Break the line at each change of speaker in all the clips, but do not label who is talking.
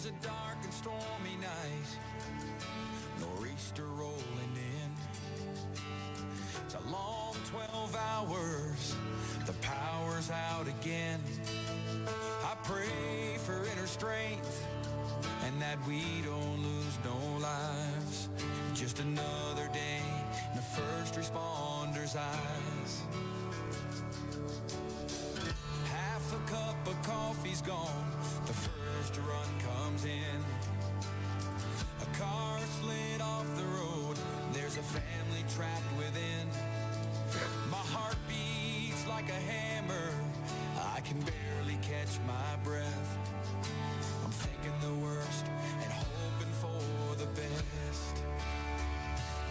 was a dark and stormy night, nor'easter rolling in. It's a long 12 hours, the power's out again. I pray for inner strength and that we don't lose no lives. Just another day in the first responders' eyes. Half a cup of coffee's gone, the first run comes in. A car slid off the road, there's a family trapped within. My heart beats like a hammer, I can barely catch my breath. I'm thinking the worst and hoping for the best.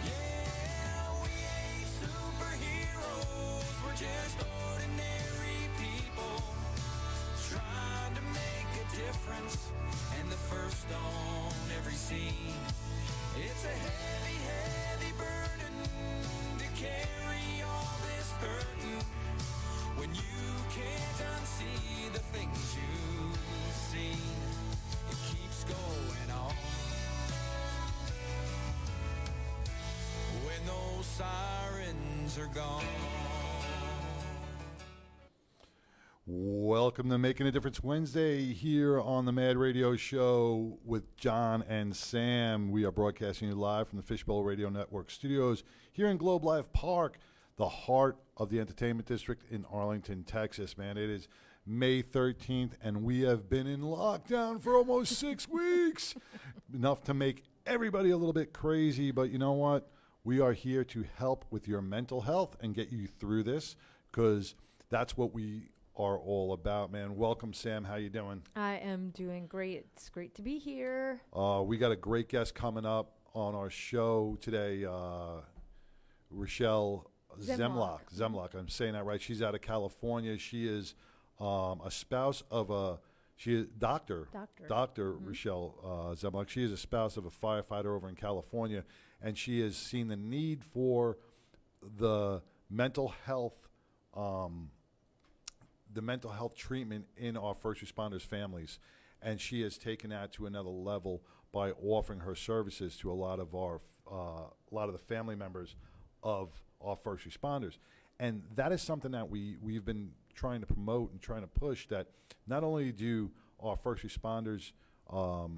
Yeah, we ain't superheroes, we're just ordinary people trying to make a difference, and the first on every scene. It's a heavy, heavy burden to carry all this burden when you can't unsee the things you've seen. It keeps going on. When those sirens are gone.
Welcome to Making a Difference Wednesday here on the Mad Radio Show with John and Sam. We are broadcasting you live from the Fishbowl Radio Network studios here in Globe Life Park, the heart of the entertainment district in Arlington, Texas. Man, it is May 13th, and we have been in lockdown for almost 6 weeks. Enough to make everybody a little bit crazy, but you know what? We are here to help with your mental health and get you through this, because that's what we are all about, man. Welcome, Sam. How you doing?
I am doing great. It's great to be here.
We got a great guest coming up on our show today, Rachelle Zemloc. Zemloc, I'm saying that right. She's out of California. She is a spouse of she is Dr. Rachelle Zemloc. She is a spouse of a firefighter over in California, and she has seen the need for the mental health treatment in our first responders' families, and she has taken that to another level by offering her services to a lot of the family members of our first responders. And that is something that we've been trying to promote and trying to push, that not only do our first responders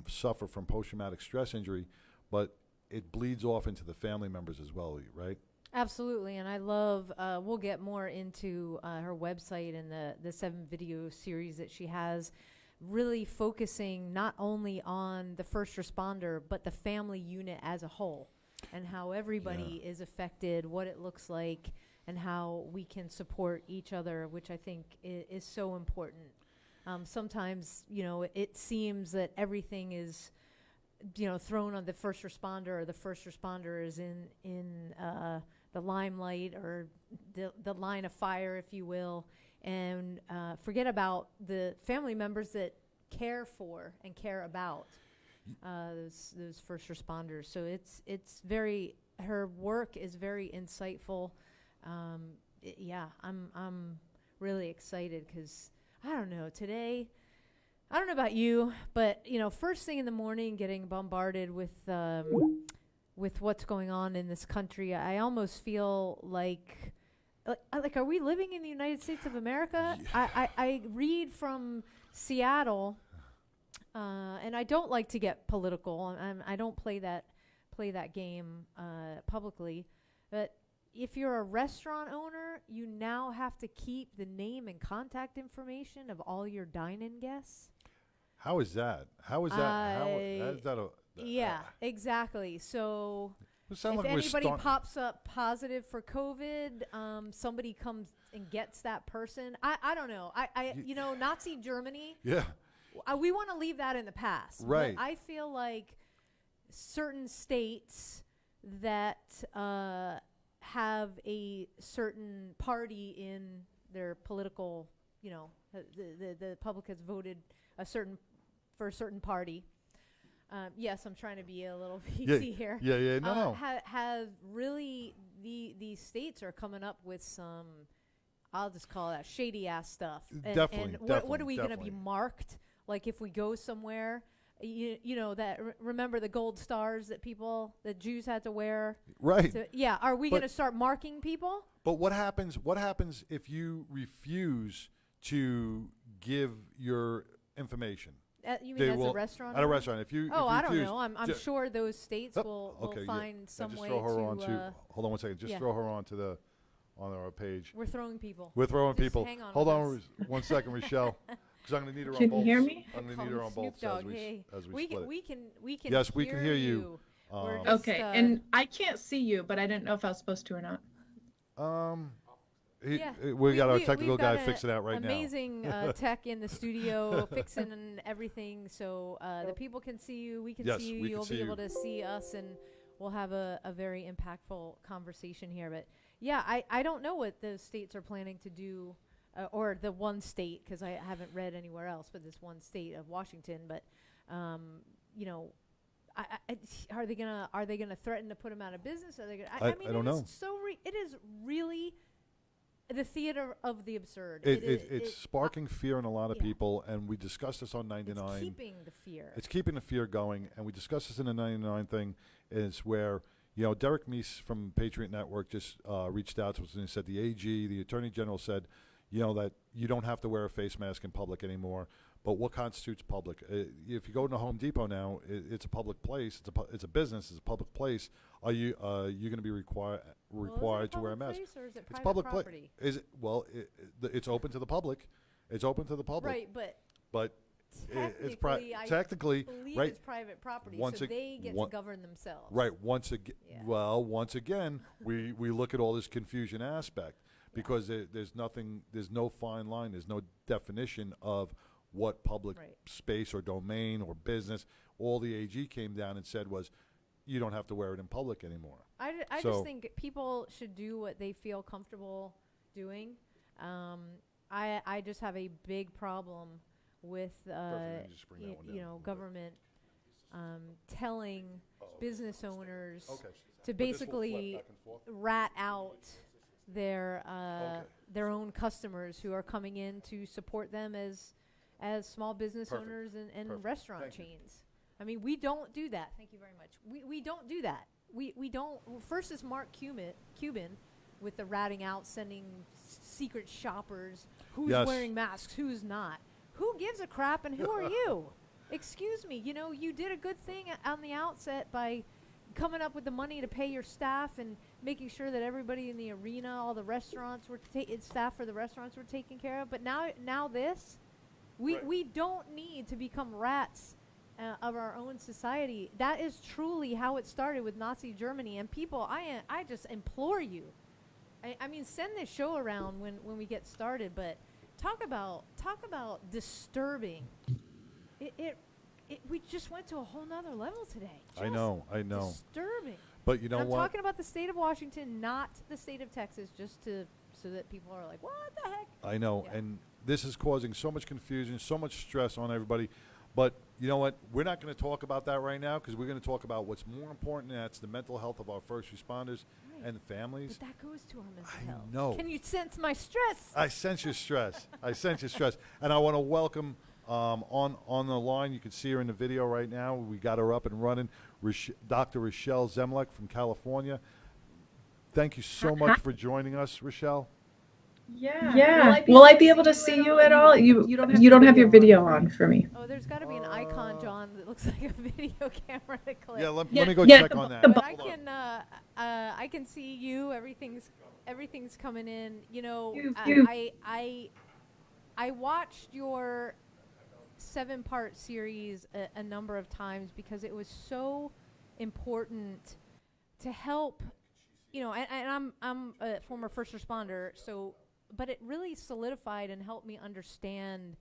suffer from post-traumatic stress injury, but it bleeds off into the family members as well, right?
Absolutely, and I love, we'll get more into her website and the 7 video series that she has, really focusing not only on the first responder, but the family unit as a whole, and how everybody is affected, what it looks like, and how we can support each other, which I think is so important. Sometimes, it seems that everything is, thrown on the first responder, or the first responder is in the limelight, or the line of fire, if you will, and forget about the family members that care for and care about those first responders. So her work is very insightful. I'm really excited, because I don't know, today, I don't know about you, but first thing in the morning, getting bombarded with what's going on in this country, I almost feel like are we living in the United States of America? Yeah. I read from Seattle, and I don't like to get political. I don't play that game publicly, but if you're a restaurant owner, you now have to keep the name and contact information of all your dine-in guests.
How is that? How is that?
Yeah, exactly. So if
like
anybody pops up positive for COVID, somebody comes and gets that person. I don't know. Nazi Germany.
Yeah.
We want to leave that in the past.
Right.
But I feel like certain states that have a certain party in their political, the public has voted for a certain party. Yes, I'm trying to be a little PC here.
Yeah. No.
Have really these states are coming up with some, I'll just call that shady ass stuff.
Definitely.
What are we going to be marked? Like if we go somewhere, you know that remember the gold stars that the Jews had to wear?
Right.
Yeah. Are we
But-
going to start marking people?
But what happens if you refuse to give your information?
You
They
mean as
will-
a restaurant?
At a
owner?
restaurant. If you
Oh,
if you
I don't
refuse,
know. I'm
ju-
sure those states
Oh,
will
okay, yeah.
find
Now
some
just
way
throw her
to.
onto. Hold on one second. Just
yeah.
throw her on our page.
We're throwing people.
We're throwing
Just
people.
hang on
Hold
with
on
us.
one second, Rochelle, because I'm going to need her on
Can
both.
you hear me?
I'm going to
Call
need her
him
on
Snoop
both
Dogg.
as
Hey,
we split it.
we can.
Yes, we can hear you.
We're
Um,
just,
Okay, and I can't see you, but I didn't know if I was supposed to or not.
Yeah.
We got our technical
we've got
guy
a
fixing it out right now.
Amazing tech in the studio, fixing and everything, so the people can see you. We can
Yes,
see you.
we can
You'll
see
be
you.
able to see us, and we'll have a very impactful conversation here. But yeah, I don't know what the states are planning to do, or the one state, because I haven't read anywhere else, but this one state of Washington. But you know. Are they gonna threaten to put them out of business? Are they gonna? I mean,
I don't know.
It is really the theater of the absurd.
It's sparking fear in a lot of
yeah.
people, and we discussed this on 99.
It's keeping the fear.
It's keeping the fear going, and we discussed this in the 99 thing, is where, Derek Meese from Patriot Network just reached out to us and said the AG, the Attorney General said, that you don't have to wear a face mask in public anymore. But what constitutes public? If you go to Home Depot now, it's a public place. It's a business. It's a public place. Are you going to be required to wear a mask?
Place or is it
It's
private
public
property?
Is it? Well, it's open to the public. It's open to the public.
Right,
But
technically, I
technically,
believe
right?
it's private property,
Once
so
ag-
they get
one-
to govern themselves.
Right. Once again,
Yeah.
once again, we look at all this confusion aspect because there's no fine line. There's no definition of what public
Right.
space or domain or business. All the AG came down and said was, you don't have to wear it in public anymore.
I
So-
just think people should do what they feel comfortable doing. I just have a big problem with
Perfect, just bring that one down a little bit.
government telling business owners
Okay.
to
But this will flip
basically
back and forth?
rat out their
Okay.
their own customers who are coming in to support them as small business
Perfect.
owners and
Perfect.
restaurant
Thank you.
chains. I mean, we don't do that. Thank you very much. We don't do that. We don't. First is Mark Cuban with the ratting out, sending secret shoppers. Who's
Yes.
wearing masks? Who's not? Who gives a crap? And who are you? Excuse me. You did a good thing on the outset by coming up with the money to pay your staff and making sure that everybody in the arena, all the restaurants were staff for the restaurants were taken care of. But now this,
Right.
we don't need to become rats of our own society. That is truly how it started with Nazi Germany. And people, I just implore you. I mean, send this show around when we get started. But talk about disturbing. We just went to a whole nother level today.
I know.
Disturbing.
But you know
And I'm
what?
talking about the state of Washington, not the state of Texas, just so that people are like, what the heck?
I know,
Yeah.
and this is causing so much confusion, so much stress on everybody. But you know what? We're not going to talk about that right now because we're going to talk about what's more important, and that's the mental health of our first responders
Right.
and families.
But that goes to our mental
I
health.
know.
Can you sense my stress?
I sense your stress. And I want to welcome on the line. You can see her in the video right now. We got her up and running. Dr. Rachelle Zemloc from California. Thank you so much for joining us, Rachelle.
Yeah. Will I be able to see you at all? You don't have your video on for me.
Oh, there's got to be an icon, John, that looks like a video camera to click.
Yeah, let
Yeah,
me go
yeah,
check
the
on that.
bu-
But
Hold on.
I can see you. Everything's coming in.
You-
I watched your 7-part series a number of times because it was so important to help. And I'm a former first responder, but it really solidified and helped me understand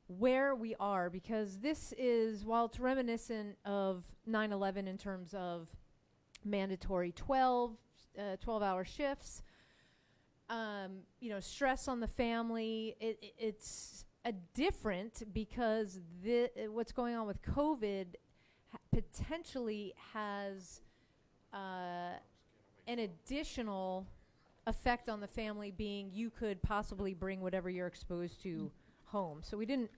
where we are, because this is, while it's reminiscent of 9/11 in terms of mandatory 12-hour shifts, stress on the family, it's a different because what's going on with COVID potentially has an additional effect on the family, being you could possibly bring whatever you're exposed to home. So we didn't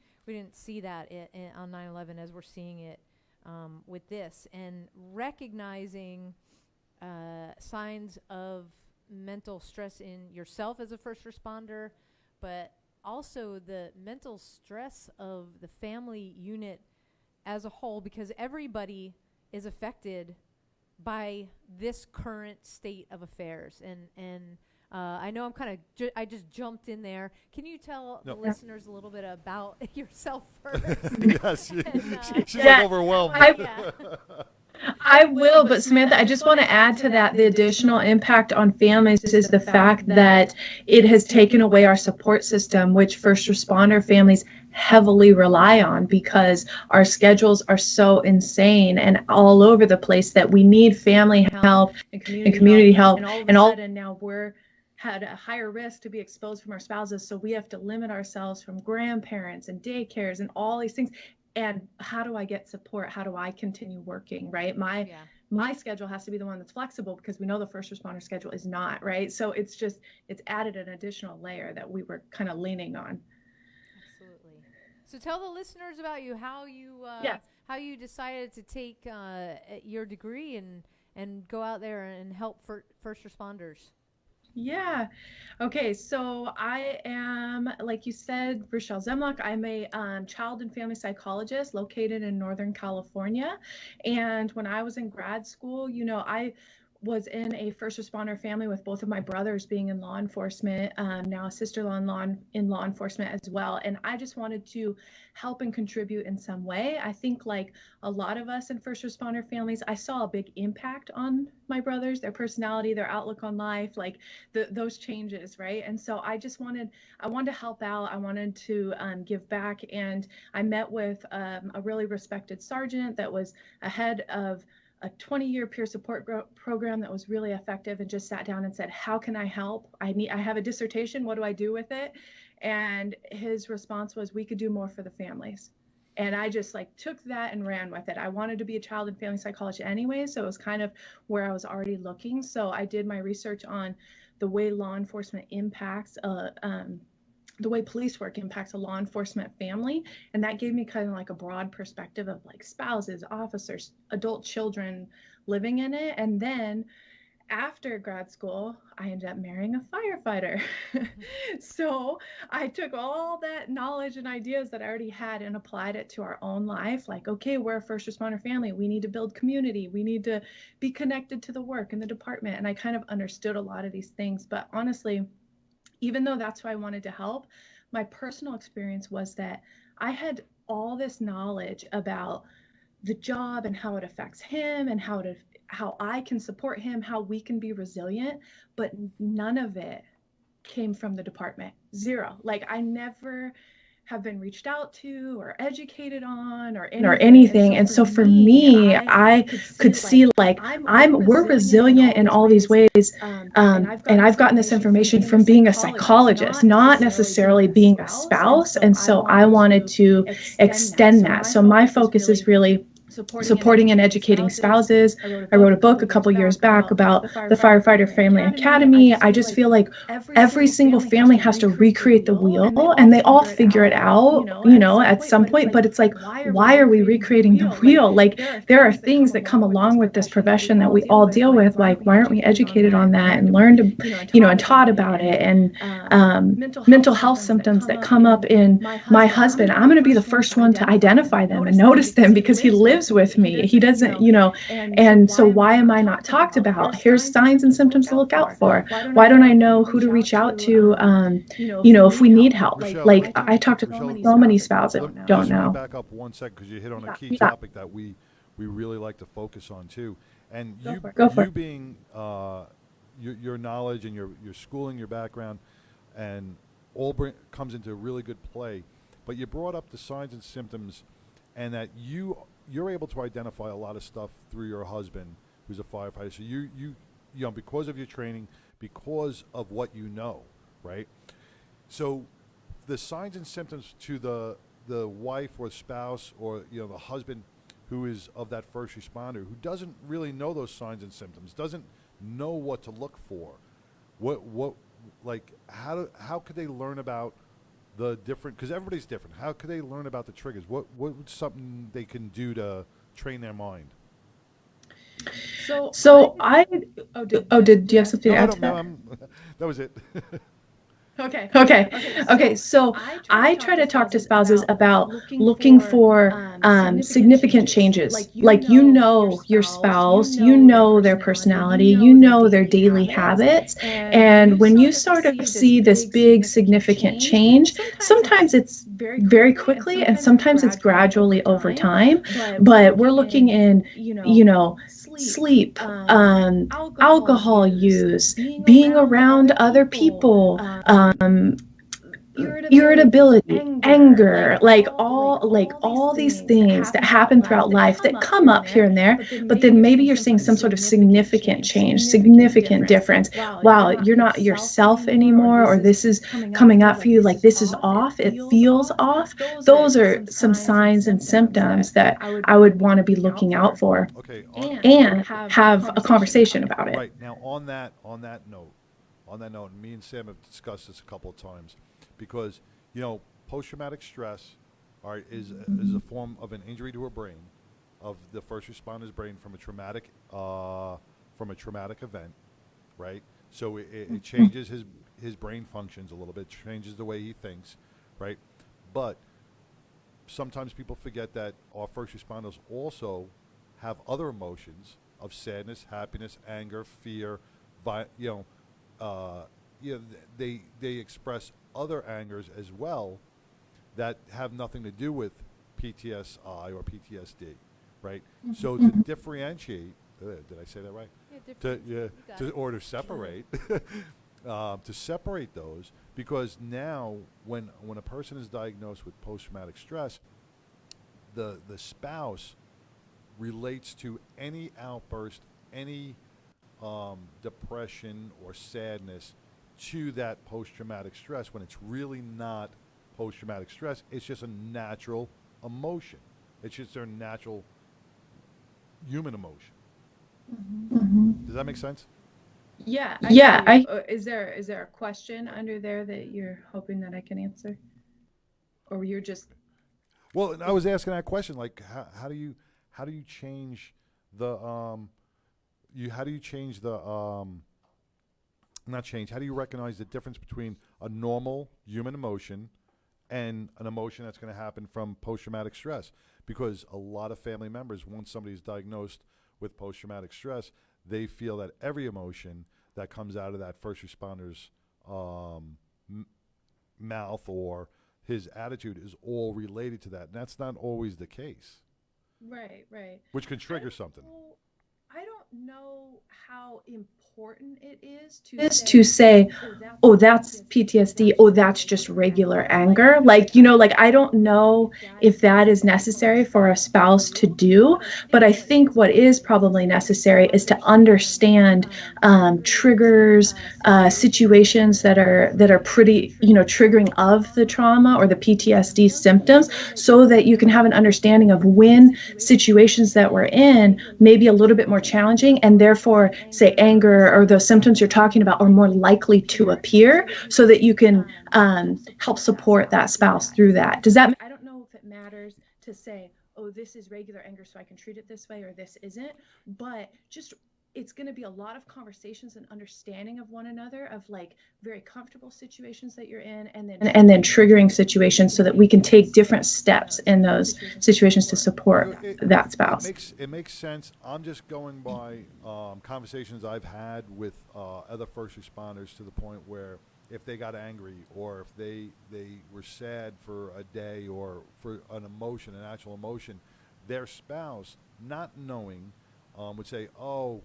see that on 9/11 as we're seeing it with this, and recognizing signs of mental stress in yourself as a first responder, but also the mental stress of the family unit as a whole, because everybody is affected by this current state of affairs. And I know I'm kind of, I just jumped in there. Can you tell the listeners a little bit about yourself first?
Yes, she's like overwhelmed.
I will, but Samantha, I just want to add to that, the additional impact on families is the fact that it has taken away our support system, which first responder families heavily rely on, because our schedules are so insane and all over the place that we need family help and community help. And all of a sudden now we're had a higher risk to be exposed from our spouses. So we have to limit ourselves from grandparents and daycares and all these things. And how do I get support? How do I continue working, right? My schedule has to be the one that's flexible, because we know the first responder schedule is not, right? So it's added an additional layer that we were kind of leaning on.
Absolutely. So tell the listeners about you, how you decided to take your degree and go out there and help first responders.
Yeah. Okay. So I am, like you said, Rachelle Zemloc. I'm a child and family psychologist located in Northern California. And when I was in grad school, I was in a first responder family with both of my brothers being in law enforcement, now a sister-in-law in law enforcement as well. And I just wanted to help and contribute in some way. I think like a lot of us in first responder families, I saw a big impact on my brothers, their personality, their outlook on life, like those changes, right? And so I wanted to help out. I wanted to give back. And I met with a really respected sergeant that was ahead of a 20-year peer support program that was really effective, and just sat down and said, how can I help? I have a dissertation. What do I do with it? And his response was, we could do more for the families. And I just took that and ran with it. I wanted to be a child and family psychologist anyway, so it was kind of where I was already looking. So I did my research on the way law enforcement impacts the way police work impacts a law enforcement family. And that gave me kind of a broad perspective of spouses, officers, adult children living in it. And then after grad school, I ended up marrying a firefighter. So I took all that knowledge and ideas that I already had and applied it to our own life. Okay, we're a first responder family. We need to build community. We need to be connected to the work in the department. And I kind of understood a lot of these things. But honestly, even though that's why I wanted to help, my personal experience was that I had all this knowledge about the job and how it affects him and how I can support him, how we can be resilient, but none of it came from the department. Zero. I never have been reached out to or educated on or anything. And so for me, I could see we're resilient in all these ways. And I've gotten this information from being a psychologist, not necessarily being a spouse. And so I wanted to extend that. So my focus is really supporting and educating spouses. I wrote a book a couple years back about the Firefighter Family Academy. I just feel like every single family has to recreate the wheel, and they all figure it out, at some point. But it's why are we recreating the wheel? There are things that come along with this profession that we all deal with. Why aren't we educated on that and learned, and taught about it? And mental health symptoms that come up in my husband, I'm going to be the first one to identify them and notice them, because he lives with me. He doesn't, and so why am I not talked about? Here's signs and symptoms to look out for. Why don't I know who to reach out to, if we need help?
Rachelle,
I talk to so many spouses that don't know.
Back up 1 second, because you hit on a key topic that we really like to focus on too. And you being your knowledge and your schooling, your background, and all comes into really good play. But you brought up the signs and symptoms, and that you're able to identify a lot of stuff through your husband, who's a firefighter. So you because of your training, because of what you know, right? So the signs and symptoms to the wife or spouse or the husband who is of that first responder, who doesn't really know those signs and symptoms, doesn't know what to look for. How could they learn about the different, because everybody's different. How could they learn about the triggers? What would something they can do to train their mind?
So I do you have something to
No, I
add
don't
to
know.
that?
That was it.
Okay. So I try to talk to spouses about looking for significant changes. Like, your spouse, their personality, their daily habits. And when you sort of see this big, significant change, sometimes it's very quickly and sometimes it's gradually over time. But we're looking in, sleep, alcohol use, being around other people, irritability, anger, like all these things that happen throughout life that come up here and there, but then maybe you're seeing some sort of significant change, significant difference. Wow, you're not yourself anymore, or this is coming up for you, like this is off, it feels off. Those are some signs and symptoms that I would want to be looking out for.
Okay.
And have a conversation about it.
Right now, on that note, and me and Sam have discussed this a couple of times, because post-traumatic stress, all right, is a form of an injury to a brain, of the first responder's brain from a traumatic event, right? So it changes his brain functions a little bit, changes the way he thinks, right? But sometimes people forget that our first responders also have other emotions of sadness, happiness, anger, fear, they express other angers as well that have nothing to do with PTSI or PTSD, right? So to differentiate, did I say that right? To separate, to separate those, because now when a person is diagnosed with post-traumatic stress, the spouse relates to any outburst, any depression or sadness to that post-traumatic stress, when it's really not post-traumatic stress. It's just a natural emotion. It's just their natural human emotion. Does that make sense?
Yeah. Is there a question under there that you're hoping that I can answer, or you're just?
Well, I was asking that question, like how do you change the how do you recognize the difference between a normal human emotion and an emotion that's going to happen from post-traumatic stress? Because a lot of family members, once somebody's diagnosed with post-traumatic stress, they feel that every emotion that comes out of that first responder's mouth or his attitude is all related to that. And that's not always the case.
Right.
Which can trigger something.
I don't know how important it is to say, oh, that's PTSD. Oh, that's just regular anger. Like, I don't know if that is necessary for a spouse to do, but I think what is probably necessary is to understand triggers, situations that are pretty, triggering of the trauma or the PTSD symptoms, so that you can have an understanding of when situations that we're in may be a little bit more challenging, and therefore, say, anger or those symptoms you're talking about are more likely to appear, so that you can help support that spouse through that. Does that? I don't know if it matters to say, oh, this is regular anger, so I can treat it this way, or this isn't, but just it's going to be a lot of conversations and understanding of one another, of like very comfortable situations that you're in, and then triggering situations, so that we can take different steps in those situations to support that spouse.
It makes sense. I'm just going by conversations I've had with other first responders, to the point where if they got angry, or if they were sad for a day, or for an emotion, an actual emotion, their spouse, not knowing, would say, oh,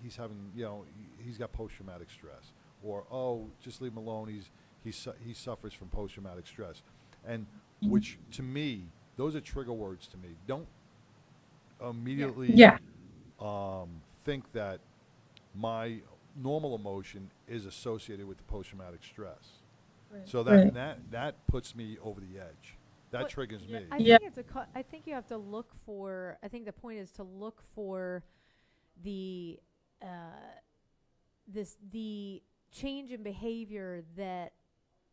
he's having, he's got post-traumatic stress, or, oh, just leave him alone, he suffers from post-traumatic stress. And which, to me, those are trigger words to me. Don't immediately think that my normal emotion is associated with the post-traumatic stress. Right. So that puts me over the edge. That triggers me.
I think you have to look for, I think the point is to look for the the change in behavior that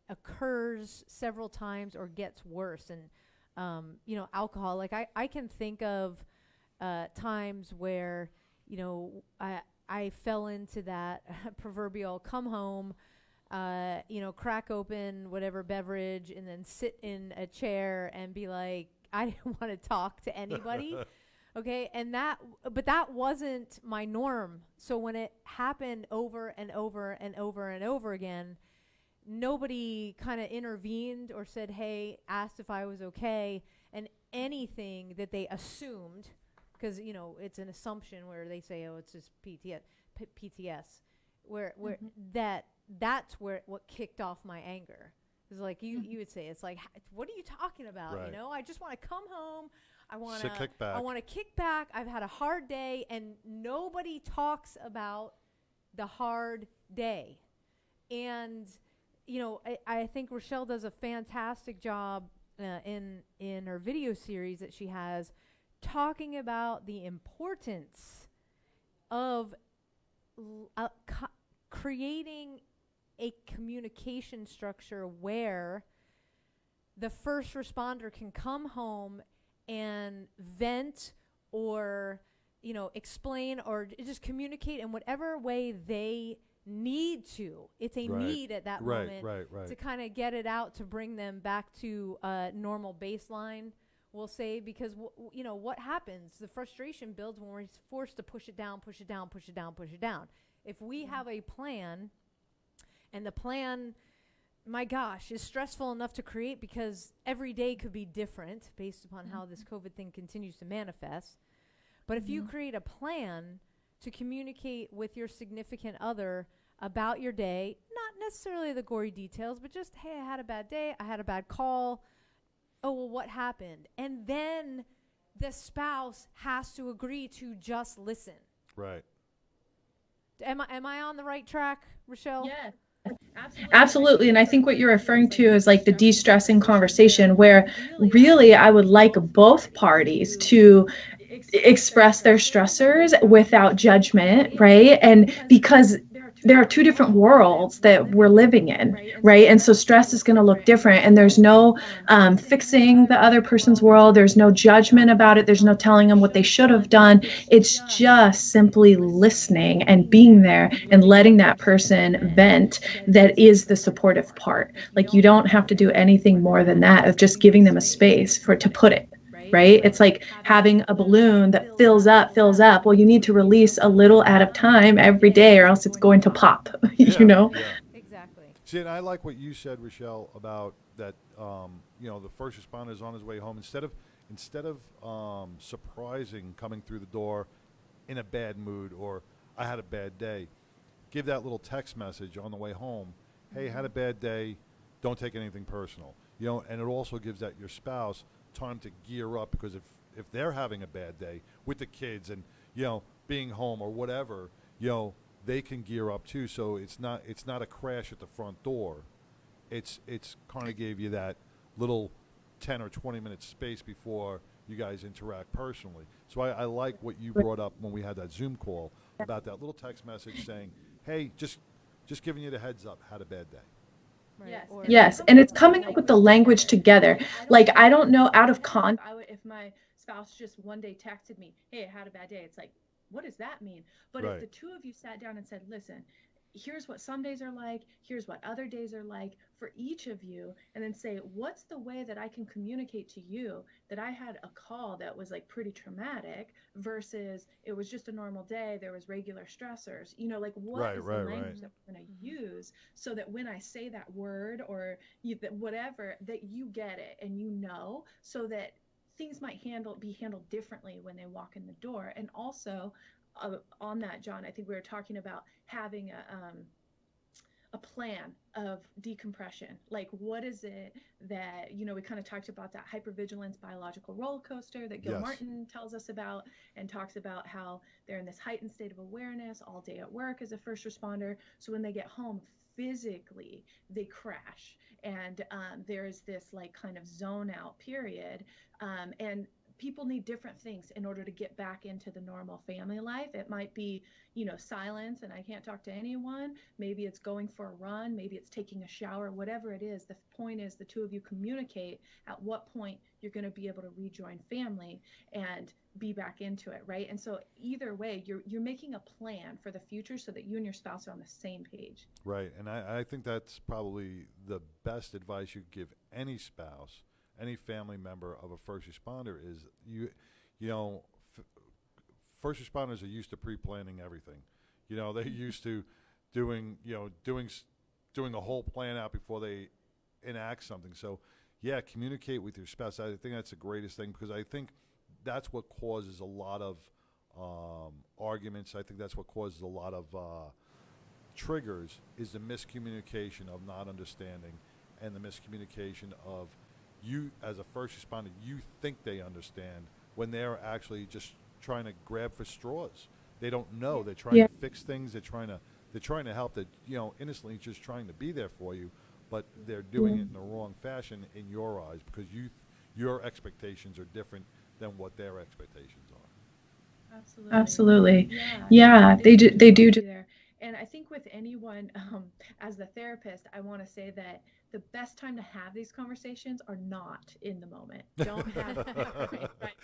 occurs several times or gets worse. And, alcohol, like I can think of times where, I fell into that proverbial come home, crack open whatever beverage and then sit in a chair and be like, I didn't want to talk to anybody. Okay. But that wasn't my norm. So when it happened over and over and over and over again, nobody kind of intervened or said, hey, asked if I was okay. And anything that they assumed, because, it's an assumption where they say, oh, it's just PTS, where that's where what kicked off my anger. It's like you would say, it's like, what are you talking about?
Right.
I just want to come home. I want
to kick back.
I want to kick back. I've had a hard day, and nobody talks about the hard day. And I think Rachelle does a fantastic job in her video series that she has, talking about the importance of creating a communication structure where the first responder can come home and vent or, explain or just communicate in whatever way they need to. It's a need at that moment to kind of get it out, to bring them back to a normal baseline, we'll say, because what happens, the frustration builds when we're forced to push it down. If we have a plan, and the plan, my gosh, is stressful enough to create because every day could be different based upon how this COVID thing continues to manifest. But if you create a plan to communicate with your significant other about your day, not necessarily the gory details, but just, hey, I had a bad day, I had a bad call. Oh, well, what happened? And then the spouse has to agree to just listen.
Right.
Am
I on the right track, Rachelle?
Yes. Absolutely. And I think what you're referring to is like the de-stressing conversation, where really I would like both parties to express their stressors without judgment, right? And because there are two different worlds that we're living in, right? And so stress is going to look different, and there's no fixing the other person's world. There's no judgment about it. There's no telling them what they should have done. It's just simply listening and being there and letting that person vent. That is the supportive part. Like, you don't have to do anything more than that, of just giving them a space to put it. Right? It's like having a balloon that fills up. Well, you need to release a little at a time every day, or else it's going to pop,
Yeah.
Exactly.
See, and I like what you said, Rachelle, about that, the first responder is on his way home. Instead of surprising coming through the door in a bad mood or I had a bad day, give that little text message on the way home. Hey, had a bad day. Don't take anything personal. And it also gives that your spouse time to gear up, because if they're having a bad day with the kids and being home or whatever, they can gear up too. So it's not a crash at the front door. It's kind of gave you that little 10 or 20 minute space before you guys interact personally. So I like what you brought up when we had that Zoom call about that little text message saying, hey, just giving you the heads up, had a bad day.
Right.
Yes, and it's coming up with the language together. Like, I don't know, out of if my spouse just one day texted me, hey, I had a bad day, it's like, what does that mean? But if the two of you sat down and said, listen, here's what some days are like, here's what other days are like for each of you, and then say, what's the way that I can communicate to you that I had a call that was like pretty traumatic versus it was just a normal day, there was regular stressors, like what is the language that we're going to use, so that when I say that word or whatever, that you get it and so that things might be handled differently when they walk in the door. And also on that, John, I think we were talking about having a plan of decompression. Like, what is it that, we kind of talked about that hypervigilance biological roller coaster that Gil Martin tells us about, and talks about how they're in this heightened state of awareness all day at work as a first responder. So when they get home, physically they crash, and there's this like kind of zone out period, and people need different things in order to get back into the normal family life. It might be, silence and I can't talk to anyone. Maybe it's going for a run. Maybe it's taking a shower, whatever it is. The point is the two of you communicate at what point you're going to be able to rejoin family and be back into it, right? And so either way, you're making a plan for the future so that you and your spouse are on the same page.
Right, and I think that's probably the best advice you could give any spouse, any family member of a first responder is first responders are used to pre-planning everything. They're used to doing a whole plan out before they enact something. So, yeah, communicate with your spouse. I think that's the greatest thing because I think that's what causes a lot of arguments. I think that's what causes a lot of triggers is the miscommunication of not understanding and the miscommunication of you as a first responder, you think they understand when they're actually just trying to grab for straws. They don't know. They're trying to fix things. They're trying to help. That innocently just trying to be there for you, but they're doing it in the wrong fashion in your eyes because your expectations are different than what their expectations are.
Absolutely. Yeah, they do there. And I think with anyone, as the therapist, I want to say that the best time to have these conversations are not in the moment. Don't have them. Right?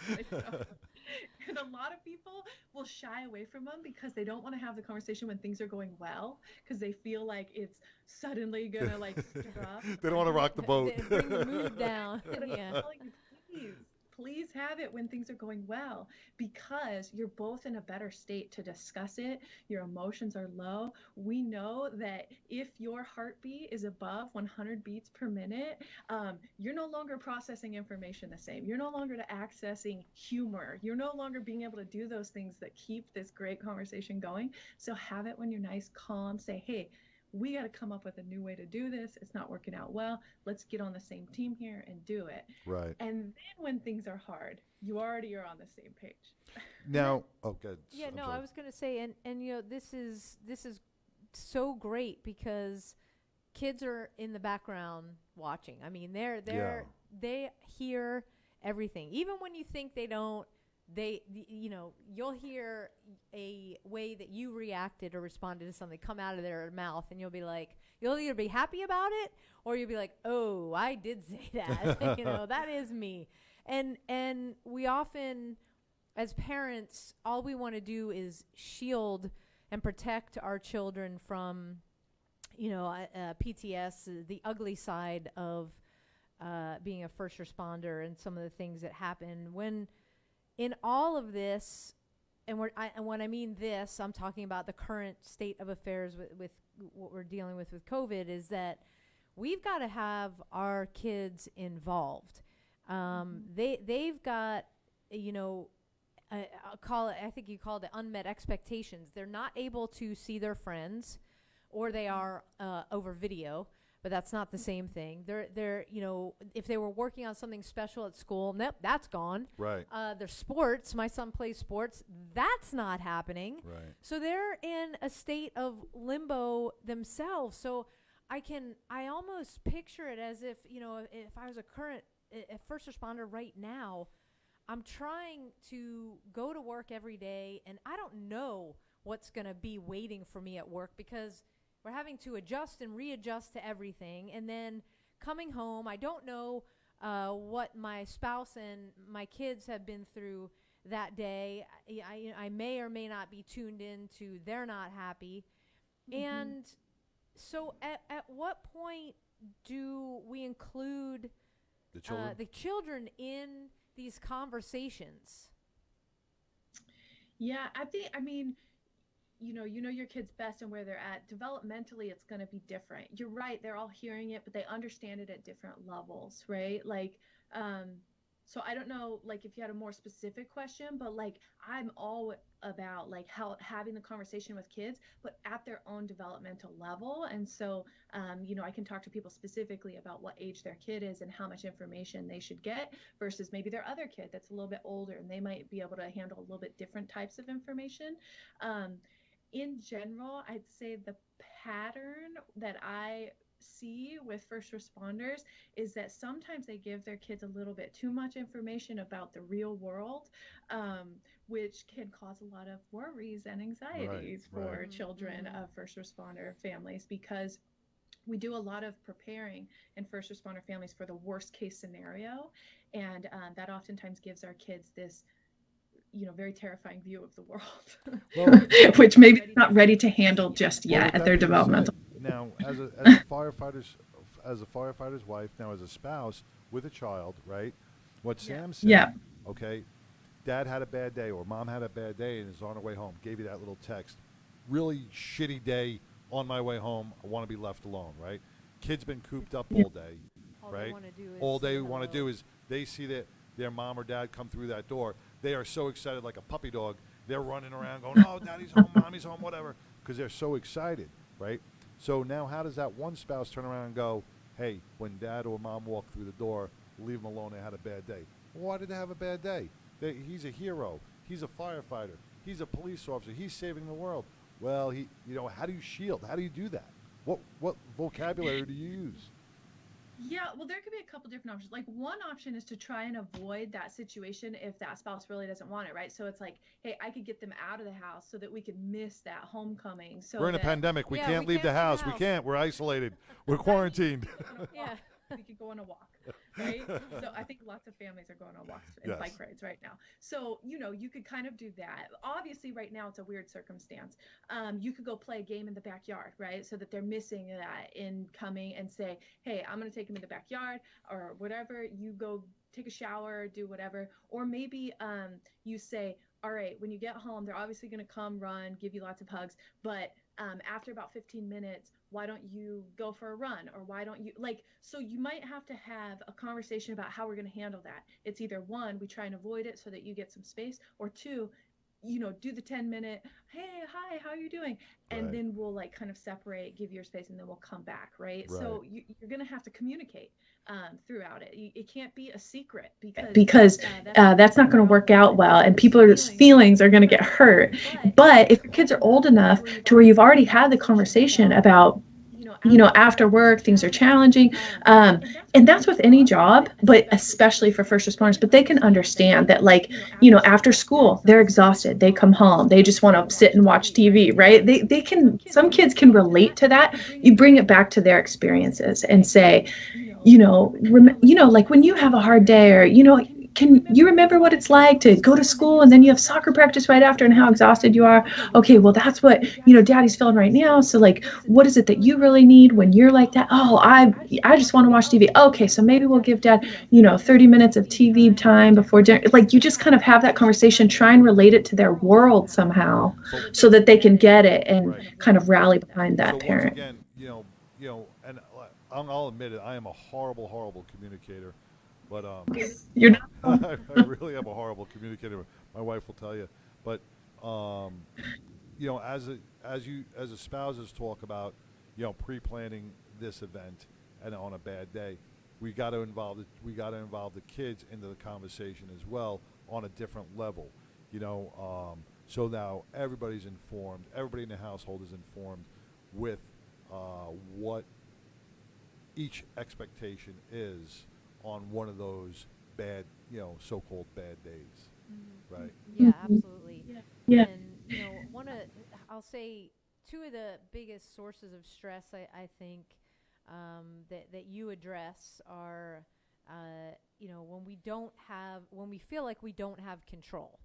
And a lot of people will shy away from them because they don't want to have the conversation when things are going well because they feel like it's suddenly going to stir up.
They don't want to rock the boat.
Bring the mood down. Yeah.
Please have it when things are going well because you're both in a better state to discuss it. Your emotions are low. We know that if your heartbeat is above 100 beats per minute, you're no longer processing information the same. You're no longer accessing humor. You're no longer being able to do those things that keep this great conversation going. So have it when you're nice, calm, say, hey, we got to come up with a new way to do this. It's not working out well. Let's get on the same team here and do it.
Right.
And then when things are hard, you already are on the same page.
Now, good.
Yeah, no, I was going to say, and this is so great because kids are in the background watching. I mean, they hear everything. Even when you think they don't, you'll hear a way that you reacted or responded to something come out of their mouth, and you'll either be happy about it or you'll be like, oh, I did say that. That is me. And we often, as parents, all we want to do is shield and protect our children from, PTS, the ugly side of being a first responder and some of the things that happen when. In all of this, and when I mean this, I'm talking about the current state of affairs with what we're dealing with COVID, is that we've got to have our kids involved. They've got, call it, I think you called it unmet expectations. They're not able to see their friends, or they are over video. But that's not the same thing. They're if they were working on something special at school, nope, that's gone.
Right.
Their sports, my son plays sports, that's not happening.
Right.
So they're in a state of limbo themselves. So I almost picture it as if, if I was a first responder right now, I'm trying to go to work every day, and I don't know what's going to be waiting for me at work because we're having to adjust and readjust to everything. And then coming home, I don't know what my spouse and my kids have been through that day. I may or may not be tuned in to they're not happy. And so at what point do we include the children in these conversations?
Yeah, I mean, you know your kids best and where they're at. Developmentally, it's going to be different. You're right. They're all hearing it, but they understand it at different levels, right? So I don't know, if you had a more specific question, but I'm all about how having the conversation with kids, but at their own developmental level. And so, I can talk to people specifically about what age their kid is and how much information they should get versus maybe their other kid that's a little bit older and they might be able to handle a little bit different types of information. In general, I'd say the pattern that I see with first responders is that sometimes they give their kids a little bit too much information about the real world, which can cause a lot of worries and anxieties for children of first responder families, because we do a lot of preparing in first responder families for the worst case scenario, and that oftentimes gives our kids this very terrifying view of the world,
Well,
which maybe not ready to handle just yet at their developmental.
Now, as a firefighter's wife, now as a spouse with a child, right? What Sam said, okay, dad had a bad day or mom had a bad day and is on her way home, gave you that little text. Really shitty day on my way home. I want to be left alone, right? Kid's been cooped up all day, right? All they want to do is they see that their mom or dad come through that door. They are so excited, like a puppy dog. They're running around going, oh, daddy's home, mommy's home, whatever, because they're so excited, right? So now how does that one spouse turn around and go, hey, when dad or mom walk through the door, leave them alone, they had a bad day. Why did they have a bad day? He's a hero. He's a firefighter. He's a police officer. He's saving the world. Well, how do you shield? How do you do that? What vocabulary do you use?
Yeah, well, there could be a couple different options. Like, one option is to try and avoid that situation if that spouse really doesn't want it, right? So it's like, hey, I could get them out of the house so that we could miss that homecoming. So
we're in a pandemic. We can't leave the house. We can't. We're isolated. We're quarantined.
We could go on a walk, right? So I think lots of families are going on walks and bike rides right now. So, you could kind of do that. Obviously, right now, it's a weird circumstance. You could go play a game in the backyard, right? So that they're missing that incoming, and say, hey, I'm going to take them in the backyard or whatever. You go take a shower, do whatever. Or maybe you say, all right, when you get home, they're obviously going to come, run, give you lots of hugs. But after about 15 minutes, why don't you go for a run? Or why don't you, so you might have to have a conversation about how we're going to handle that. It's either one, we try and avoid it so that you get some space, or two, do the 10-minute, hey, hi, how are you doing? And then we'll kind of separate, give your space, and then we'll come back, right? So you're going to have to communicate throughout it. It can't be a secret, because that's not going to work out well, and people's feelings are going to get hurt. But if your kids are old enough to where you've already had the conversation about, after work, things are challenging. And that's with any job, but especially for first responders. But they can understand that, after school, they're exhausted. They come home. They just want to sit and watch TV, right? They can, some kids can relate to that. You bring it back to their experiences and say, like when you have a hard day, or, can you remember what it's like to go to school and then you have soccer practice right after and how exhausted you are? Okay, well, that's what, daddy's feeling right now. So what is it that you really need when you're like that? Oh, I just want to watch TV. Okay, so maybe we'll give dad, 30 minutes of TV time before dinner. You just kind of have that conversation, try and relate it to their world somehow so that they can get it and kind of rally behind that parent.
Once again, and I'll admit it, I am a horrible, horrible communicator. But
you're not.
I really am a horrible communicator. My wife will tell you. But as spouses talk about, pre-planning this event, and on a bad day, we got to involve the kids into the conversation as well on a different level. So now everybody's informed. Everybody in the household is informed with what each expectation is on one of those bad, so-called bad days, right?
Yeah, absolutely.
Yeah.
And I'll say two of the biggest sources of stress I think that you address are, when we feel like we don't have control.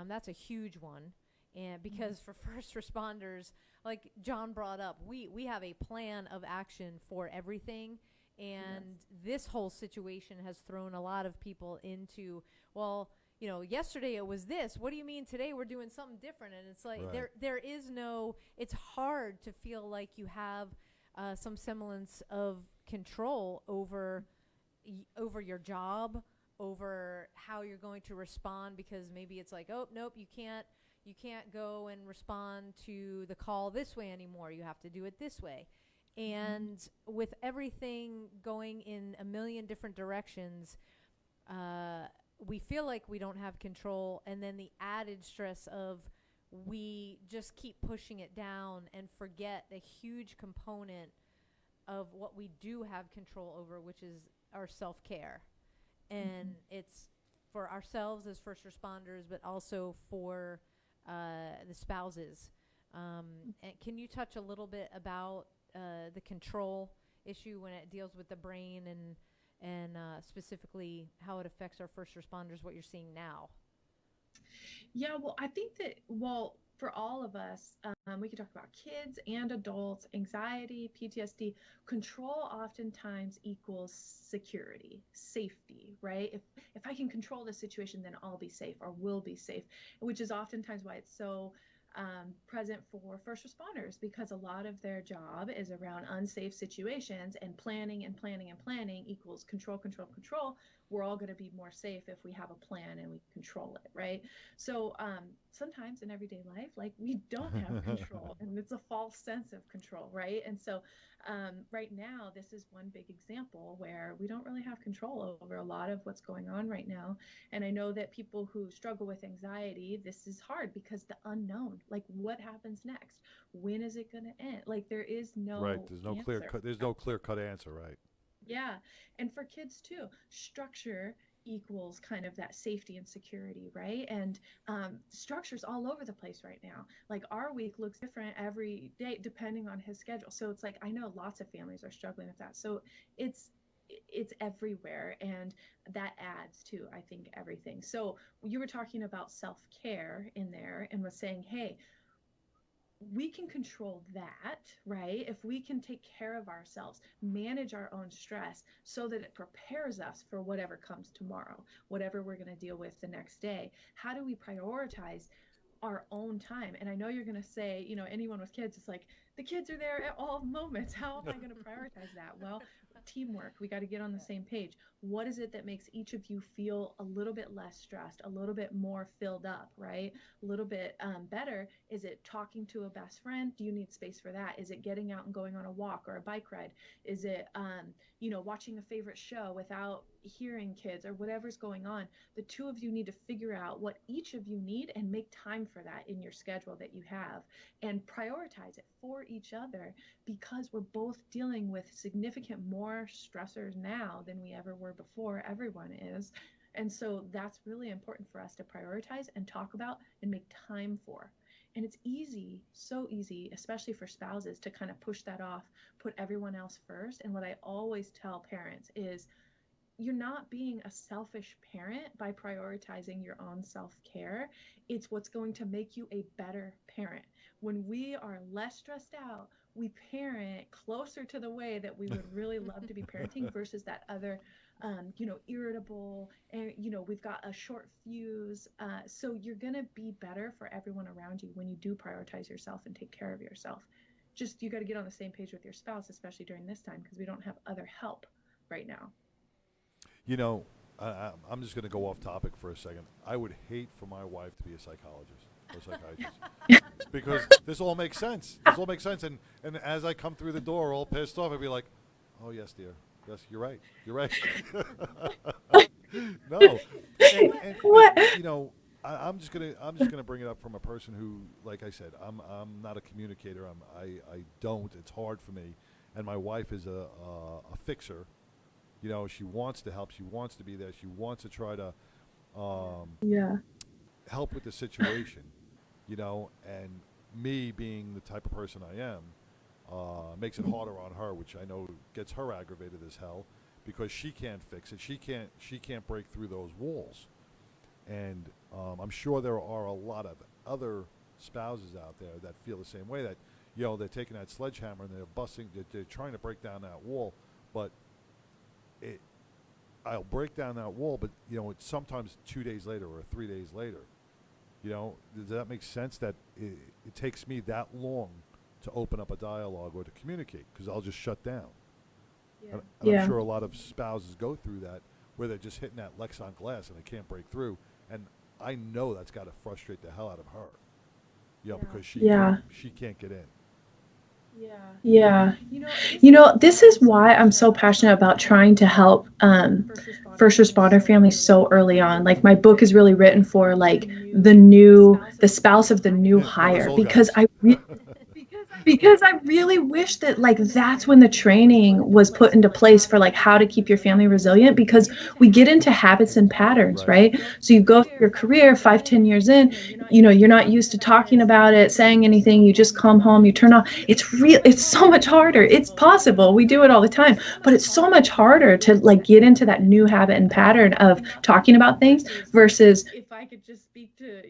That's a huge one, and because for first responders, like John brought up, we have a plan of action for everything. And this whole situation has thrown a lot of people into, well, yesterday it was this. What do you mean today we're doing something different? And it's like there is no. It's hard to feel like you have some semblance of control over your job, over how you're going to respond, because maybe it's like, oh nope, you can't go and respond to the call this way anymore. You have to do it this way. And with everything going in a million different directions, we feel like we don't have control. And then the added stress of we just keep pushing it down and forget the huge component of what we do have control over, which is our self-care. And it's for ourselves as first responders, but also for the spouses. And can you touch a little bit about the control issue when it deals with the brain and specifically how it affects our first responders, what you're seeing now?
Yeah, well, I think that, well, for all of us, we could talk about kids and adults, anxiety, PTSD. Control oftentimes equals security, safety, right? If I can control the situation, then I'll be safe or will be safe, which is oftentimes why it's so present for first responders, because a lot of their job is around unsafe situations, and planning and planning and planning equals control, control, control. We're all going to be more safe if we have a plan and we control it, right? So sometimes in everyday life, like, we don't have control, and it's a false sense of control, right? And so right now, this is one big example where we don't really have control over a lot of what's going on right now. And I know that people who struggle with anxiety, this is hard because the unknown, like, what happens next? When is it going to end? Like, there is no
Right. There's no clear cut answer, right?
Yeah. And for kids too, structure equals kind of that safety and security, right? And structure's all over the place right now. Like, our week looks different every day depending on his schedule. So it's like, I know lots of families are struggling with that. So it's everywhere, and that adds to, I think, everything. So you were talking about self-care in there and was saying, hey, we can control that, right? If we can take care of ourselves, manage our own stress so that it prepares us for whatever comes tomorrow, whatever we're going to deal with the next day. How do we prioritize our own time? And I know you're going to say, you know, anyone with kids, it's like, the kids are there at all moments. How am I going to prioritize that? Well, teamwork. We got to get on the same page. What is it that makes each of you feel a little bit less stressed, a little bit more filled up, right? A little bit better? Is it talking to a best friend? Do you need space for that? Is it getting out and going on a walk or a bike ride? Is it, you know, watching a favorite show without hearing kids, or whatever's going on? The two of you need to figure out what each of you need and make time for that in your schedule that you have, and prioritize it for each other, because we're both dealing with significant more stressors now than we ever were before. Everyone is. And so that's really important for us to prioritize and talk about and make time for. And it's easy, so easy, especially for spouses, to kind of push that off, put everyone else first. And what I always tell parents is, you're not being a selfish parent by prioritizing your own self-care. It's what's going to make you a better parent. When we are less stressed out, we parent closer to the way that we would really love to be parenting versus that other, you know, irritable, and, you know, we've got a short fuse. So you're going to be better for everyone around you when you do prioritize yourself and take care of yourself. Just, you got to get on the same page with your spouse, especially during this time, because we don't have other help right now.
You know, I'm just going to go off topic for a second. I would hate for my wife to be a psychologist or psychiatrist because this all makes sense. This all makes sense. And as I come through the door all pissed off, I'd be like, oh, yes, dear. Yes, you're right. You're right. No. And, you know, I'm just gonna bring it up from a person who, like I said, I'm not a communicator. I don't. It's hard for me. And my wife is a fixer. You know, she wants to help. She wants to be there. She wants to try to help with the situation, you know, and me being the type of person I am makes it harder on her, which I know gets her aggravated as hell because she can't fix it. She can't break through those walls. And I'm sure there are a lot of other spouses out there that feel the same way, that, you know, they're taking that sledgehammer and they're trying to break down that wall, but I'll break down that wall, but, you know, it's sometimes 2 days later or 3 days later. You know, does that make sense that it takes me that long to open up a dialogue or to communicate, because I'll just shut down? Yeah. And I'm sure a lot of spouses go through that, where they're just hitting that Lexan glass and they can't break through. And I know that's got to frustrate the hell out of her, you know, because she can't get in.
Yeah. You know, this is why I'm so passionate about trying to help first responder families so early on. Like, my book is really written for, like, the spouse of the new hire, because Because I really wish that like that's when the training was put into place for like how to keep your family resilient, because we get into habits and patterns, right? So you go through your career 5, 10 years in, you're not used to talking about it, saying anything, you just come home, you turn off. It's so much harder. It's possible. We do it all the time, but it's so much harder to like get into that new habit and pattern of talking about things versus if I could just speak to,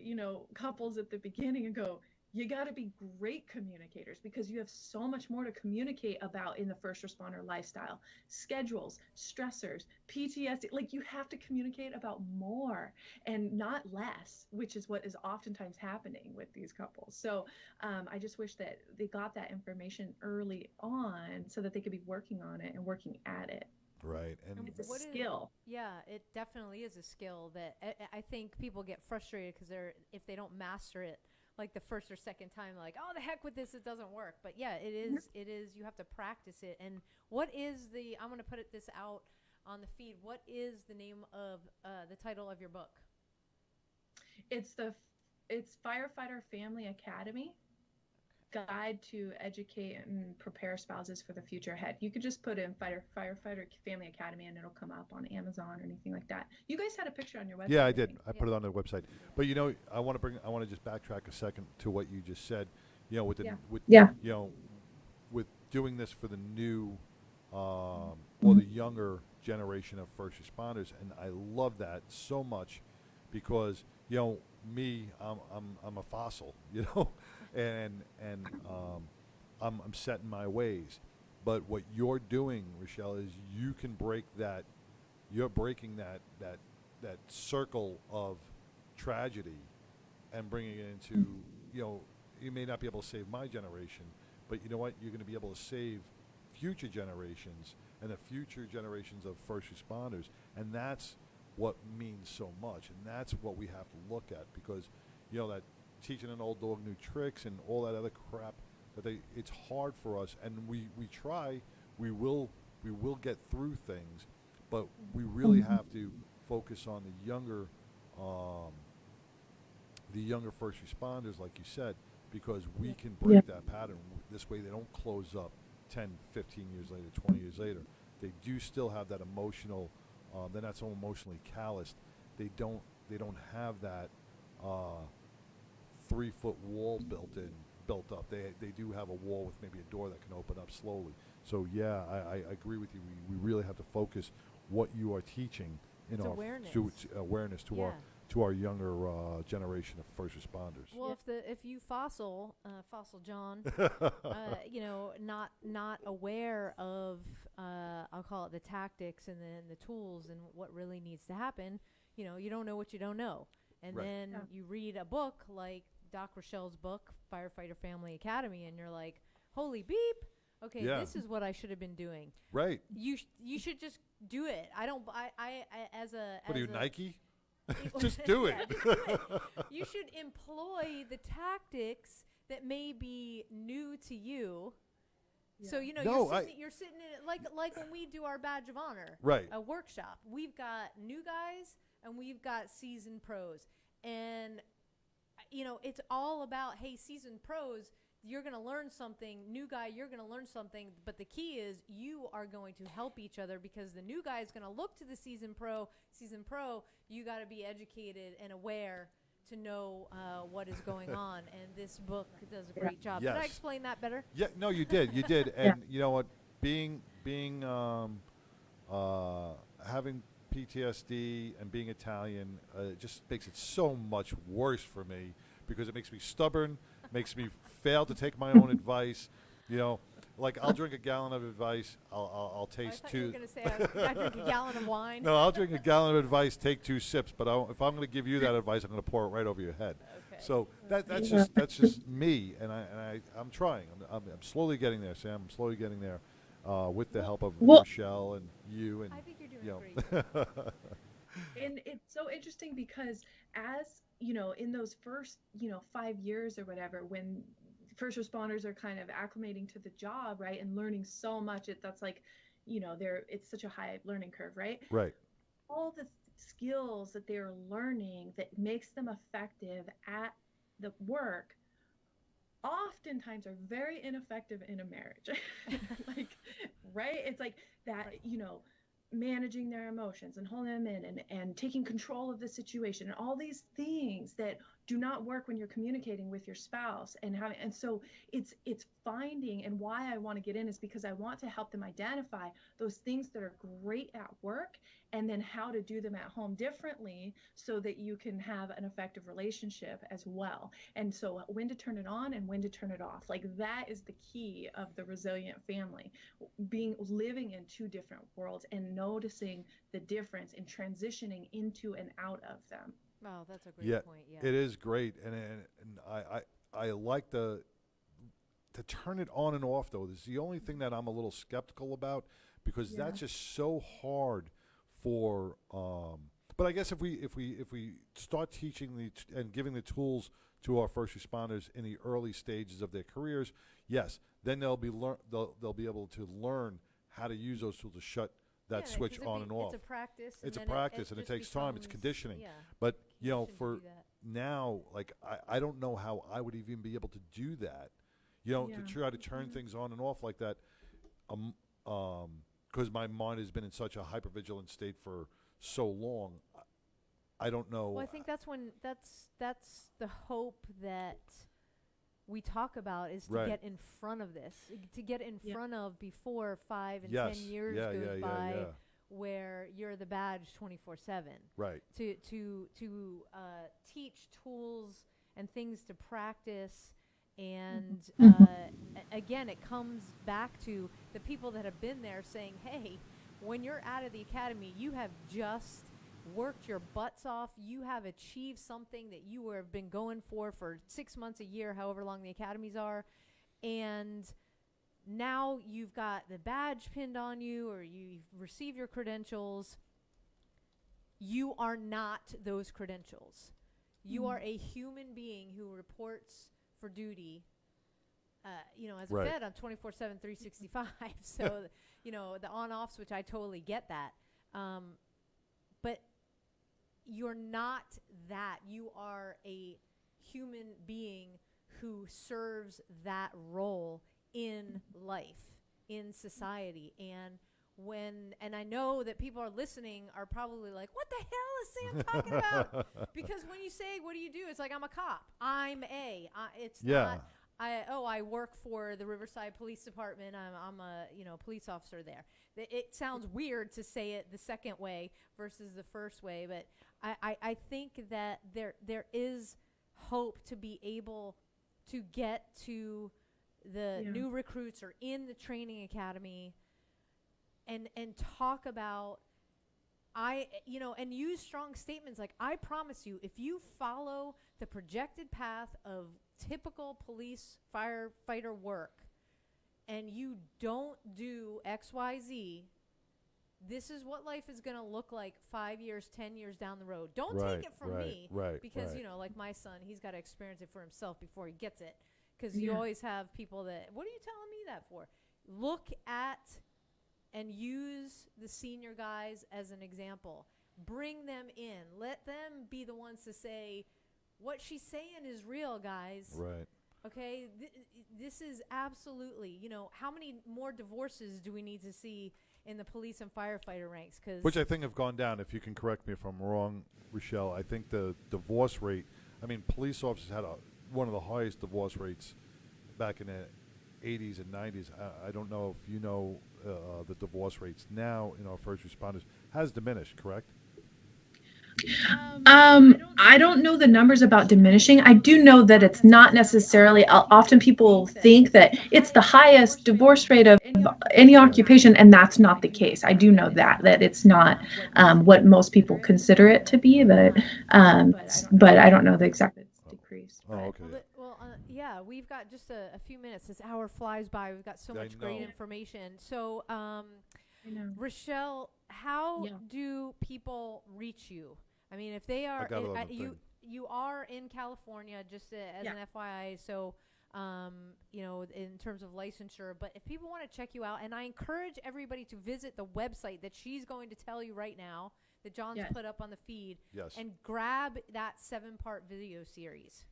couples at the beginning and go, you got to be great communicators because you have so much more to communicate about in the first responder lifestyle, schedules, stressors, PTSD. Like you have to communicate about more and not less, which is what is oftentimes happening with these couples. So I just wish that they got that information early on so that they could be working on it and working at it.
Right. And
it's a skill.
Yeah, it definitely is a skill that I think people get frustrated because if they don't master it like the first or second time, like, oh, the heck with this, it doesn't work. But yeah, it is, you have to practice it. And what is I'm going to put this out on the feed. What is the name of the title of your book?
It's Firefighter Family Academy. Guide to educate and prepare spouses for the future ahead. You could just put in Firefighter Family Academy and it'll come up on Amazon or anything like that. You guys had a picture on your website.
Yeah, I did. I put it on the website. But I want to just backtrack a second to what you just said. With doing this for the new or the younger generation of first responders, and I love that so much because me, I'm a fossil, and I'm set in my ways. But what you're doing, Rachelle, is you can break that. You're breaking that circle of tragedy and bringing it into, you may not be able to save my generation, but you know what? You're going to be able to save future generations and the future generations of first responders, and that's what means so much, and that's what we have to look at, because that teaching an old dog new tricks and all that other crap it's hard for us, and we try, we will get through things, but we really have to focus on the younger first responders, like you said, because we can break that pattern. This way they don't close up 10, 15 years later, 20 years later. They do still have that emotional, they're not so emotionally calloused. They don't have that 3-foot wall built up. They do have a wall with maybe a door that can open up slowly. So yeah, I agree with you. We really have to focus what you are teaching in our awareness to our younger generation of first responders.
Well, if you fossil John, not aware of I'll call it the tactics and then the tools and what really needs to happen, you don't know what you don't know. And then you read a book like Doc Rochelle's book, Firefighter Family Academy, and you're like, holy beep. Okay, this is what I should have been doing.
Right.
You should just do it.
What are you, Nike? Just do it.
You should employ the tactics that may be new to you. Yeah. So you're sitting in it like when we do our badge of honor, a workshop. We've got new guys and we've got seasoned pros, and it's all about, hey, seasoned pros, you're going to learn something. New guy, you're going to learn something. But the key is you are going to help each other, because the new guy is going to look to the seasoned pro. Seasoned pro, you got to be educated and aware to know what is going on. And this book does a great job.
Yes.
Did I explain that better?
Yeah, no, you did. You did. And you know what? Being having PTSD and being Italian just makes it so much worse for me, because it makes me stubborn, makes me fail to take my own advice. Like I'll drink a gallon of advice, I'll taste two.
You were going to say I drink a gallon of wine.
No, I'll drink a gallon of advice, take 2 sips, but if I'm going to give you that advice, I'm going to pour it right over your head. Okay. So that's just me, and I'm trying. I'm slowly getting there, Sam. I'm slowly getting there. With the help of Rachelle and you, and
I think you're doing great.
And it's so interesting because as in those first 5 years or whatever, when first responders are kind of acclimating to the job, right, and learning so much, that's like it's such a high learning curve, right? All the skills that they're learning that makes them effective at the work oftentimes are very ineffective in a marriage. Like, right? It's like that,
Right.
managing their emotions and holding them in, and taking control of the situation, and all these things that do not work when you're communicating with your spouse. And so it's finding, and why I want to get in is because I want to help them identify those things that are great at work, and then how to do them at home differently, so that you can have an effective relationship as well. And so when to turn it on and when to turn it off, like that is the key of the resilient family, being living in two different worlds and noticing the difference and transitioning into and out of them.
Oh, that's a great
Yeah,
point. Yeah.
it is great, and I like to turn it on and off though. This is the only thing that I'm a little skeptical about, because
Yeah.
that's just so hard for. But I guess if we start teaching and giving the tools to our first responders in the early stages of their careers, yes, then they'll be able to learn how to use those tools to shut that
Yeah,
switch
'cause
on and off.
It's a practice.
It's a
and then
practice, and it
just
takes time. It's
becomes-
conditioning.
Yeah.
But
conditioned to
for
do that.
now, like I don't know how I would even be able to do that. To
Yeah.
try to turn things on and off like that, because my mind has been in such a hypervigilant state for so long. I don't know.
Well, I think that's when that's the hope that we talk about, is to
Right.
get in front of this, to get in
Yeah.
front of before 5 and
Yes.
10 years
Yeah,
goes
yeah,
by,
yeah.
where you're the badge 24/7.
Right.
To teach tools and things to practice. And again, it comes back to the people that have been there saying, hey, when you're out of the academy, you have just worked your butts off. You have achieved something that you have been going for 6 months, a year, however long the academies are. And now you've got the badge pinned on you, or you've received your credentials. You are not those credentials. You are a human being who reports for duty. As
Right.
I said, I'm 24/7, 365. So, the on-off switch, I totally get that. But you're not that. You are a human being who serves that role in life, in society. And I know that people are listening are probably like, what the hell is Sam talking about? Because when you say, what do you do? It's like, I'm a cop. It's
Yeah.
not, I work for the Riverside Police Department. I'm a police officer there. It sounds weird to say it the second way versus the first way, but I think that there is hope to be able to get to the new recruits or in the training academy and talk about and use strong statements like, I promise you, if you follow the projected path of typical police firefighter work and you don't do XYZ, this is what life is going to look like 5 years, 10 years down the road. Don't
Right,
take it from
right,
me.
right,
Because,
right.
like my son, he's got to experience it for himself before he gets it. Because you always have people that, what are you telling me that for? Look at and use the senior guys as an example. Bring them in. Let them be the ones to say, what she's saying is real, guys.
Right.
Okay? This is absolutely, how many more divorces do we need to see in the police and firefighter ranks?
Which I think have gone down. If you can correct me if I'm wrong, Rachelle, I think the divorce rate, police officers had one of the highest divorce rates back in the 80s and 90s. I don't know if you know the divorce rates now in our first responders has diminished, correct?
I don't know the numbers about diminishing. I do know that it's not necessarily, often people think that it's the highest divorce rate of any occupation, and that's not the case. I do know that it's not what most people consider it to be, but I don't know the exact decrease.
Oh, okay.
Yeah, we've got just a few minutes. This hour flies by. We've got so
I
much great
know.
information. So,
I know.
Rachelle, how
Yeah.
do people reach you? If they are,
I got another thing.
you are in California, just as an FYI. So, in terms of licensure, but if people want to check you out, and I encourage everybody to visit the website that she's going to tell you right now, that John's
Yes.
put up on the feed,
Yes.
and grab that 7-part video series.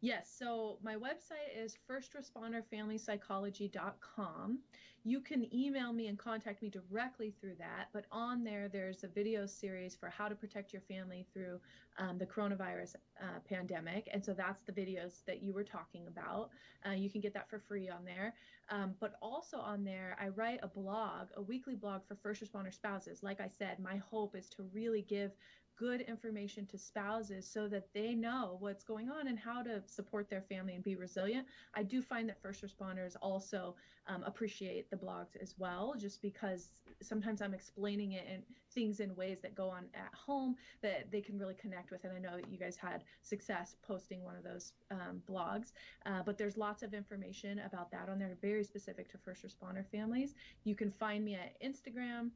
Yes, so my website is firstresponderfamilypsychology.com. You can email me and contact me directly through that, but on there, there's a video series for how to protect your family through the coronavirus pandemic. And so that's the videos that you were talking about. You can get that for free on there. But also on there, I write a blog, a weekly blog for first responder spouses. Like I said, my hope is to really give good information to spouses so that they know what's going on and how to support their family and be resilient. I do find that first responders also appreciate the blogs as well, just because sometimes I'm explaining it and things in ways that go on at home that they can really connect with. And I know that you guys had success posting one of those blogs, but there's lots of information about that on there, very specific to first responder families. You can find me at Instagram,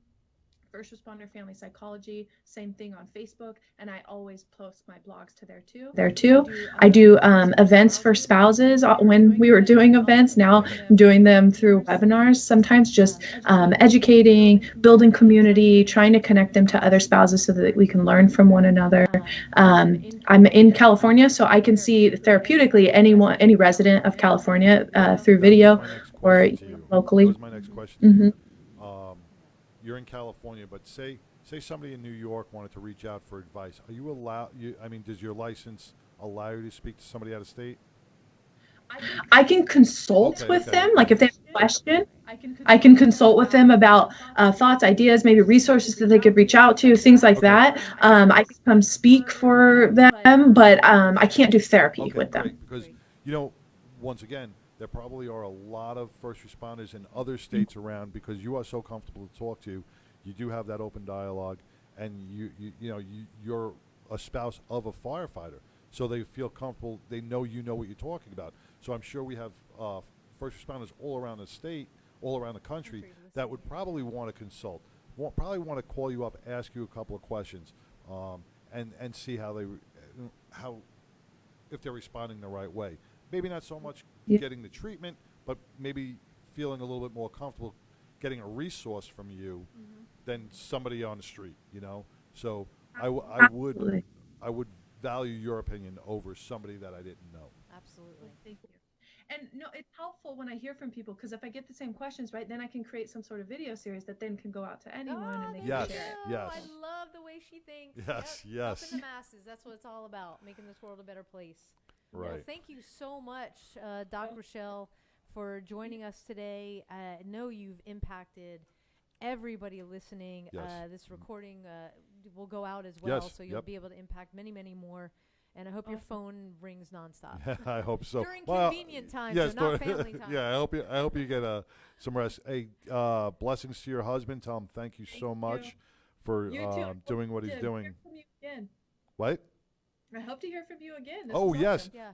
First Responder Family Psychology, same thing on Facebook, and I always post my blogs to there too. I do events for spouses when we were doing events. Now I'm doing them through webinars, sometimes just educating, building community, trying to connect them to other spouses so that we can learn from one another. I'm in California, so I can see therapeutically any resident of California through video or locally.
That was my next question to you. You're in California, but say somebody in New York wanted to reach out for advice. Are you allowed? I mean, does your license allow you to speak to somebody out of state?
I can consult with them, like if they have a question, I can consult with them about thoughts, ideas, maybe resources that they could reach out to, things like that. I can come speak for them, but I can't do therapy with them.
Because, once again, there probably are a lot of first responders in other states around because you are so comfortable to talk to. You do have that open dialogue, and you're a spouse of a firefighter, so they feel comfortable. They know you know what you're talking about. So I'm sure we have first responders all around the state, all around the country that would probably want to consult, probably want to call you up, ask you a couple of questions, and see how if they're responding the right way. Maybe not so much getting the treatment, but maybe feeling a little bit more comfortable getting a resource from you than somebody on the street. So I would value your opinion over somebody that I didn't know.
Absolutely.
Thank you. And no, it's helpful when I hear from people, because if I get the same questions, right, then I can create some sort of video series that then can go out to anyone and they can share it.
Yes.
I love the way she thinks.
Yes.
Helping the masses. That's what it's all about, making this world a better place.
Right.
Well, thank you so much, Dr. Rachelle, for joining us today. I know you've impacted everybody listening.
Yes.
This recording will go out as well, so you'll
Yep.
be able to impact many, many more. And I hope your phone rings nonstop.
I hope so.
During convenient times, so not family time.
Yeah, I hope you get some rest. Hey, blessings to your husband. Tell him thank you so much for doing what he's doing.
Hear from you again.
What?
I hope to hear from you again.
Yes.
Yeah.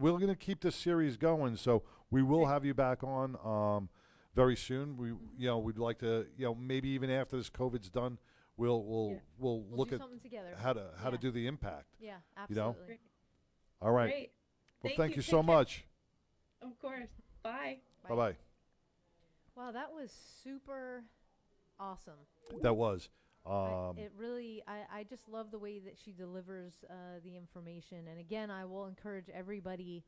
We're going to keep this series going, so we will have you back on very soon. We'd like to, maybe even after this COVID's done, we'll look at how to do the impact.
Yeah, absolutely.
Great.
All right.
Great.
Well, thank you
Take
so
care.
much.
Of course. Bye.
Bye-bye.
Wow, that was super awesome.
That was.
It really, I just love the way that she delivers the information. And again, I will encourage everybody,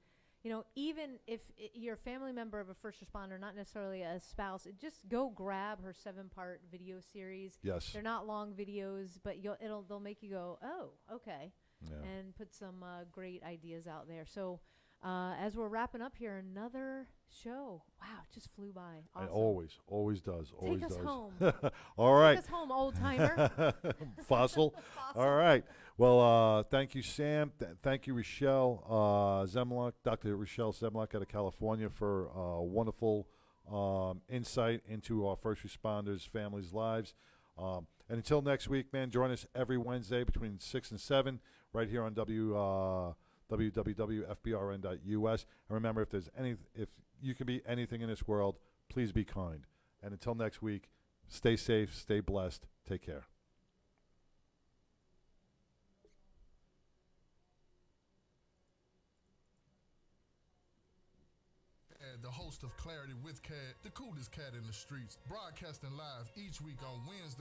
even if you're a family member of a first responder, not necessarily a spouse, just go grab her 7-part video series.
Yes.
They're not long videos, but they'll make you go, oh, okay,
Yeah.
and put some great ideas out there. So as we're wrapping up here, another show. Wow, it just flew by. Awesome.
It always does. Always
Take us
does.
home.
All right.
Take us home, old timer.
Fossil. All right. Well, thank you, Sam. Thank you, Rachelle Zemloc, Dr. Rachelle Zemloc out of California, for wonderful insight into our first responders' families' lives. And until next week, man, join us every Wednesday between 6 and 7 right here on www.fbrn.us. And remember, if you can be anything in this world, please be kind. And until next week, stay safe, stay blessed, take care.
The host of Clarity with Cat, the coolest cat in the streets, broadcasting live each week on Wednesday.